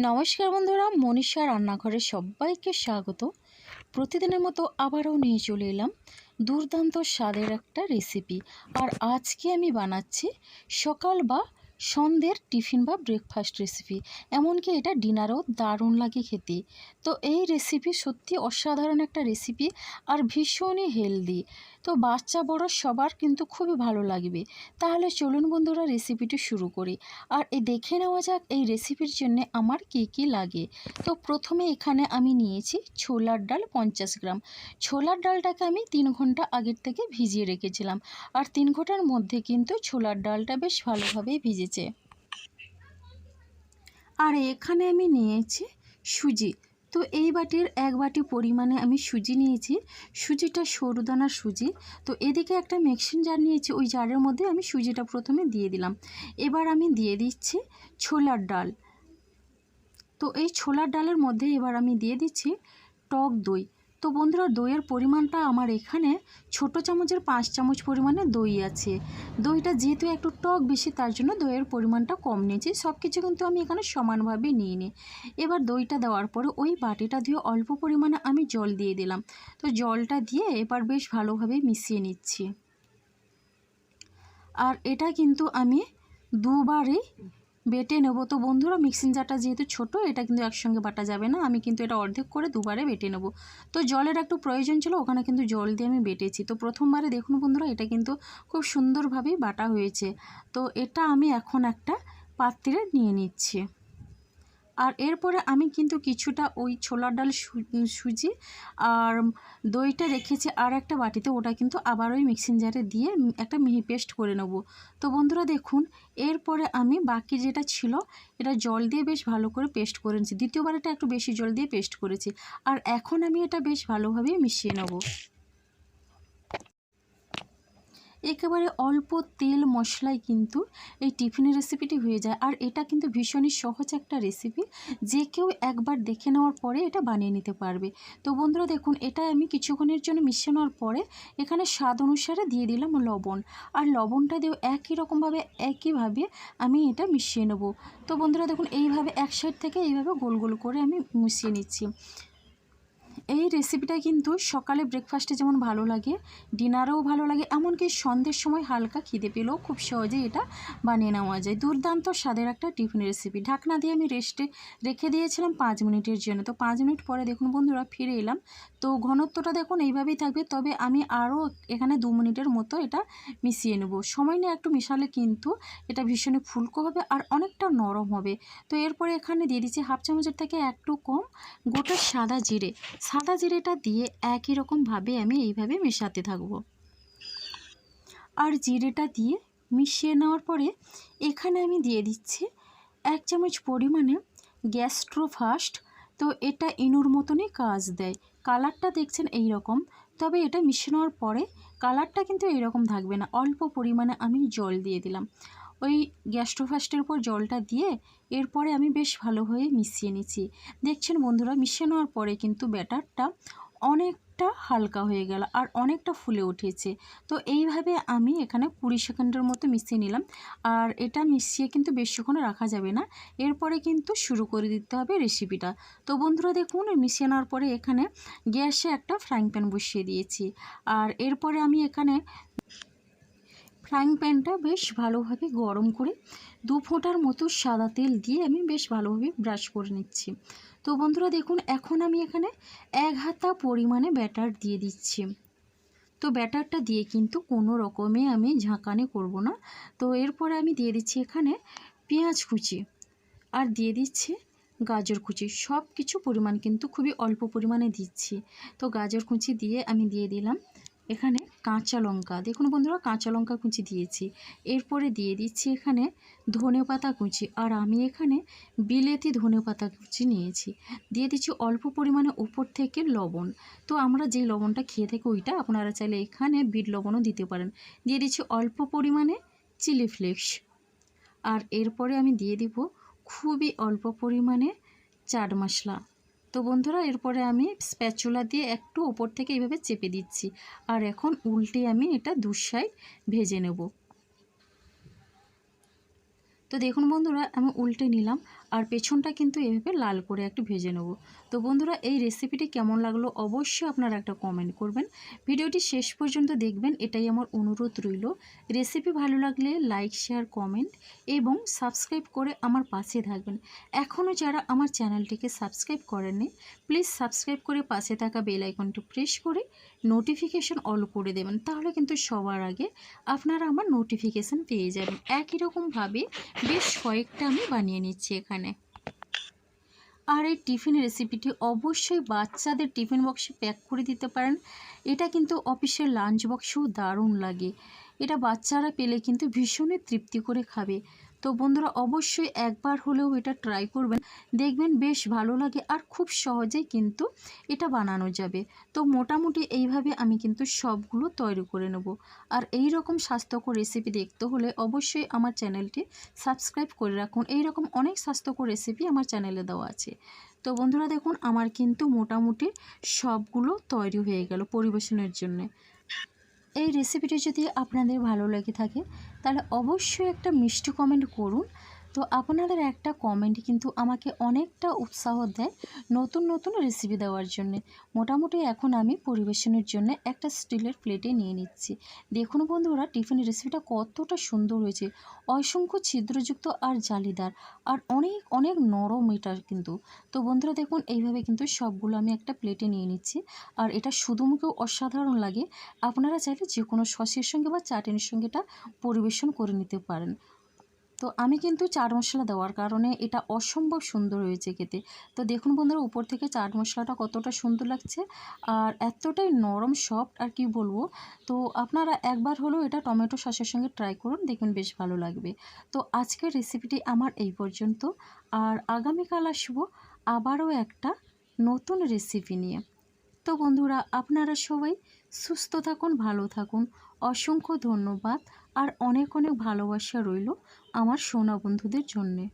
নমস্কার বন্ধুরা, মনীষা রান্নাঘরে সবাইকে স্বাগত। প্রতিদিনের মতো আবারও নিয়ে চলে এলাম দুর্দান্ত স্বাদের একটা রেসিপি। আর আজকে আমি বানাচ্ছি সকাল বা সন্ধ্যের টিফিন বা ব্রেকফাস্ট রেসিপি। এমনকি এটা ডিনারেও দারুণ লাগে খেতে। তো এই রেসিপি সত্যি অসাধারণ একটা রেসিপি আর ভীষণই হেলদি। তো বাচ্চা বড় সবার কিন্তু খুবই ভালো লাগবে। তাহলে চলুন বন্ধুরা রেসিপিটি শুরু করি। আর দেখে নেওয়া যাক এই রেসিপির জন্য আমার কী কী লাগে। তো প্রথমে এখানে আমি নিয়েছি ছোলার ডাল 50 গ্রাম। ছোলার ডালটাকে আমি 3 ঘন্টা আগের থেকে ভিজিয়ে রেখেছিলাম। আর 3 ঘন্টার মধ্যে কিন্তু ছোলার ডালটা বেশ ভালোভাবেই ভিজেছে। আর এখানে আমি নিয়েছি সুজি। তো এই বাটির 1 বাটি পরিমাণে আমি সুজি নিয়েছি। সুজিটা সরু দানার সুজি। তো এদিকে একটা মিক্সিং জার নিয়েছি, ওই জারের মধ্যে আমি সুজিটা প্রথমে দিয়ে দিলাম। এবার আমি দিয়ে দিচ্ছি ছোলার ডাল। তো এই ছোলার ডালের মধ্যে এবার আমি দিয়ে দিচ্ছি টক দই। তো বন্ধুরা, দইয়ের পরিমাণটা আমার এখানে ছোট চামচের 5 চামচ পরিমাণে দই আছে। দইটা যেহেতু একটু টক বেশি, তার জন্য দইয়ের পরিমাণটা কম নিয়েছি। সব কিছু কিন্তু আমি এখানে সমানভাবে নিয়ে নিই। এবার দইটা দেওয়ার পরে ওই বাটিটা দিয়ে অল্প পরিমাণে আমি জল দিয়ে দিলাম। তো জলটা দিয়ে এবার বেশ ভালোভাবে মিশিয়ে নিচ্ছি। আর এটা কিন্তু আমি দুবারই বেটে নেব। তো বন্ধুরা, মিক্সিং জারটা যেহেতু ছোট, এটা কিন্তু একসঙ্গে বাটা যাবে না। আমি কিন্তু এটা অর্ধেক করে দুবারে বেটে নেব। তো জলের একটু প্রয়োজন ছিল, ওখানে কিন্তু জল দিয়ে আমি বেটেছি। তো প্রথমবারে দেখুন বন্ধুরা, এটা কিন্তু খুব সুন্দরভাবেই বাটা হয়েছে। তো এটা আমি এখন একটা পাত্রে নিয়ে নিচ্ছি। আর এরপরে আমি কিন্তু কিছুটা ওই ছোলার ডাল সুজি আর দইটা রেখেছি আর একটা বাটিতে, ওটা কিন্তু আবার ওই মিক্সিং জারে দিয়ে একটা মিহি পেস্ট করে নেব। তো বন্ধুরা দেখুন, এরপরে আমি বাকি যেটা ছিল এটা জল দিয়ে বেশ ভালো করে পেস্ট করে নিয়েছি। দ্বিতীয়বার এটা একটু বেশি জল দিয়ে পেস্ট করেছি। আর এখন আমি এটা বেশ ভালোভাবে মিশিয়ে নেব। একেবারে অল্প তেল মশলায় কিন্তু এই টিফিনের রেসিপিটি হয়ে যায়। আর এটা কিন্তু ভীষণই সহজ একটা রেসিপি, যে কেউ একবার দেখে নেওয়ার পরে এটা বানিয়ে নিতে পারবে। তো বন্ধুরা দেখুন, এটা আমি কিছুক্ষণের জন্য মিশিয়ে নেওয়ার পরে এখানে স্বাদ অনুসারে দিয়ে দিলাম লবণ। আর লবণটা দিয়েও একইভাবে আমি এটা মিশিয়ে নেব। তো বন্ধুরা দেখুন, এইভাবে এক সাইড থেকে এইভাবে গোল গোল করে আমি মিশিয়ে নিচ্ছি। এই রেসিপিটা কিন্তু সকালে ব্রেকফাস্টে যেমন ভালো লাগে, ডিনারেও ভালো লাগে, এমনকি সন্ধ্যের সময় হালকা খিদে পেলেও খুব সহজেই এটা বানিয়ে নেওয়া যায়। দুর্দান্ত স্বাদের একটা টিফিন রেসিপি। ঢাকনা দিয়ে আমি রেস্টে রেখে দিয়েছিলাম 5 মিনিটের জন্য। তো 5 মিনিট পরে দেখুন বন্ধুরা, ফিরে এলাম। তো ঘনত্বটা দেখুন এইভাবেই থাকবে, তবে আমি আরও এখানে 2 মিনিটের মতো এটা মিশিয়ে নেব। সময় নিয়ে একটু মিশালে কিন্তু এটা ভীষণই ফুলকো হবে আর অনেকটা নরম হবে। তো এরপরে এখানে দিয়ে দিচ্ছি হাফ চামচের থেকে একটু কম গোটা সাদা জিরে। সাদা জিরেটা দিয়ে একই রকমভাবে আমি এইভাবে মেশাতে থাকবো। আর জিরেটা দিয়ে মিশিয়ে নেওয়ার পরে এখানে আমি দিয়ে দিচ্ছি 1 চামচ পরিমাণে গ্যাস্ট্রোফাস্ট। তো এটা ইনুর মতনই কাজ দেয়। কালারটা দেখছেন এই রকম, তবে এটা মিশিয়ে নেওয়ার পরে কালারটা কিন্তু এইরকম থাকবে না। অল্প পরিমাণে আমি জল দিয়ে দিলাম। ওই গ্যাস্ট্রোফাস্টের উপর জলটা দিয়ে এরপরে আমি বেশ ভালোভাবে মিশিয়ে নিচ্ছি। দেখছেন বন্ধুরা, মিশিয়ে নেওয়ার পরে কিন্তু ব্যাটারটা অনেকটা হালকা হয়ে গেল আর অনেকটা ফুলে উঠেছে। তো এইভাবে আমি এখানে 20 সেকেন্ডের মতো মিশিয়ে নিলাম। আর এটা মিশিয়ে কিন্তু বেশিক্ষণ রাখা যাবে না, এরপরে কিন্তু শুরু করে দিতে হবে রেসিপিটা। তো বন্ধুরা দেখুন, মিশিয়ে নেওয়ার পরে এখানে গ্যাসে একটা ফ্রাইং প্যান বসিয়ে দিয়েছি। আর এরপরে আমি এখানে ফ্রাইং প্যানটা বেশ ভালোভাবে গরম করে 2 ফোঁটার মতো সাদা তেল দিয়ে আমি বেশ ভালোভাবে ব্রাশ করে নিচ্ছি। তো বন্ধুরা দেখুন, এখন আমি এখানে 1 হাতা পরিমাণে ব্যাটার দিয়ে দিচ্ছি। তো ব্যাটারটা দিয়ে কিন্তু কোনো রকমে আমি ঝাঁকানি করব না। তো এরপরে আমি দিয়ে দিচ্ছি এখানে পেঁয়াজ কুচি আর দিয়ে দিচ্ছি গাজর কুচি। সব কিছু পরিমাণ কিন্তু খুবই অল্প পরিমাণে দিচ্ছি। তো গাজর কুচি দিয়ে আমি দিয়ে দিলাম এখানে কাঁচা লঙ্কা। দেখুন বন্ধুরা, কাঁচা লঙ্কা কুচি দিয়েছি। এরপরে দিয়ে দিচ্ছি এখানে ধনেপাতা কুচি। আর আমি এখানে বিলেতি ধনেপাতা কুচি নিয়েছি। দিয়ে দিচ্ছি অল্প পরিমাণে উপর থেকে লবণ। তো আমরা যেই লবণটা খেয়ে থাকি ওইটা, আপনারা চাইলে এখানে বিট লবণও দিতে পারেন। দিয়ে দিচ্ছি অল্প পরিমাণে চিলি ফ্লেক্স। আর এরপরে আমি দিয়ে দিব খুবই অল্প পরিমাণে চাট মশলা। তো বন্ধুরা, এরপরে আমি স্প্যাচুলা দিয়ে একটু ওপর থেকে এইভাবে চেপে দিচ্ছি। আর এখন উল্টে আমি এটা 2 সাইড ভেজে নেব। তো দেখুন বন্ধুরা, আমি উল্টে নিলাম। আর পেছনটা কিন্তু এভাবে লাল করে একটু ভেজে নেব। তো বন্ধুরা, এই রেসিপিটি কেমন লাগলো অবশ্যই আপনারা একটা কমেন্ট করবেন। ভিডিওটি শেষ পর্যন্ত দেখবেন, এটাই আমার অনুরোধ রইল। রেসিপি ভালো লাগলে লাইক, শেয়ার, কমেন্ট এবং সাবস্ক্রাইব করে আমার পাশে থাকবেন। এখনও যারা আমার চ্যানেলটিকে সাবস্ক্রাইব করেননি, প্লিজ সাবস্ক্রাইব করে পাশে থাকা বেল আইকনটি প্রেস করে নোটিফিকেশন অল করে দেবেন। তাহলে কিন্তু সবার আগে আপনারা আমার নোটিফিকেশান পেয়ে যাবেন। একই রকমভাবে বেশ কয়েকটা আমি বানিয়ে নিচ্ছি এখানে। আর এই টিফিন রেসিপিটি অবশ্যই বাচ্চাদের টিফিন বক্সে প্যাক করে দিতে পারেন। এটা কিন্তু অফিসের লাঞ্চ বক্সেও দারুণ লাগে। এটা বাচ্চারা পেলে কিন্তু ভীষণই তৃপ্তি করে খাবে। তো বন্ধুরা, অবশ্যই একবার হলেও এটা ট্রাই করবেন, দেখবেন বেশ ভালো লাগে আর খুব সহজেই কিন্তু এটা বানানো যাবে। তো মোটামুটি এইভাবে আমি কিন্তু সবগুলো তৈরি করে নেব। আর এই রকম স্বাস্থ্যকর রেসিপি দেখতে হলে অবশ্যই আমার চ্যানেলটি সাবস্ক্রাইব করে রাখুন। এই রকম অনেক স্বাস্থ্যকর রেসিপি আমার চ্যানেলে দেওয়া আছে। তো বন্ধুরা দেখুন, আমার কিন্তু মোটামুটি সবগুলো তৈরি হয়ে গেল পরিবেশনের জন্যে। এই রেসিপিটি যদি আপনাদের ভালো লেগে থাকে তাহলে অবশ্যই একটা মিষ্টি কমেন্ট করুন। তো আপনাদের একটা কমেন্ট কিন্তু আমাকে অনেকটা উৎসাহ দেয় নতুন নতুন রেসিপি দেওয়ার জন্য। মোটামুটি এখন আমি পরিবেশনের জন্য একটা স্টিলের প্লেটে নিয়ে নিচ্ছি। দেখুন বন্ধুরা, টিফিন রেসিপিটা কতটা সুন্দর হয়েছে, অসংখ্য ছিদ্রযুক্ত আর জালিদার আর অনেক অনেক নরম এটা কিন্তু। তো বন্ধুরা দেখুন, এইভাবে কিন্তু সবগুলো আমি একটা প্লেটে নিয়ে নিচ্ছি। আর এটা শুধু মুখেও অসাধারণ লাগে। আপনারা চাইলে যে কোনো সসের সঙ্গে বা চাটনির সঙ্গে এটা পরিবেশন করে নিতে পারেন। তো আমি কিন্তু চাট মশলা দেওয়ার কারণে এটা অসম্ভব সুন্দর হয়েছে খেতে। তো দেখুন বন্ধুরা, উপর থেকে চাট মশলাটা কতটা সুন্দর লাগছে আর এতটাই নরম সফট, আর কি বলবো। তো আপনারা একবার হলেও এটা টমেটো সসের সঙ্গে ট্রাই করুন, দেখবেন বেশ ভালো লাগবে। তো আজকের রেসিপিটি আমার এই পর্যন্ত। আর আগামীকাল আসবো আবারও একটা নতুন রেসিপি নিয়ে। তো বন্ধুরা, আপনারা সবাই সুস্থ থাকুন, ভালো থাকুন। অসংখ্য ধন্যবাদ আর অনেক অনেক ভালোবাসা রইল আমার সোনা বন্ধুদের জন্যে।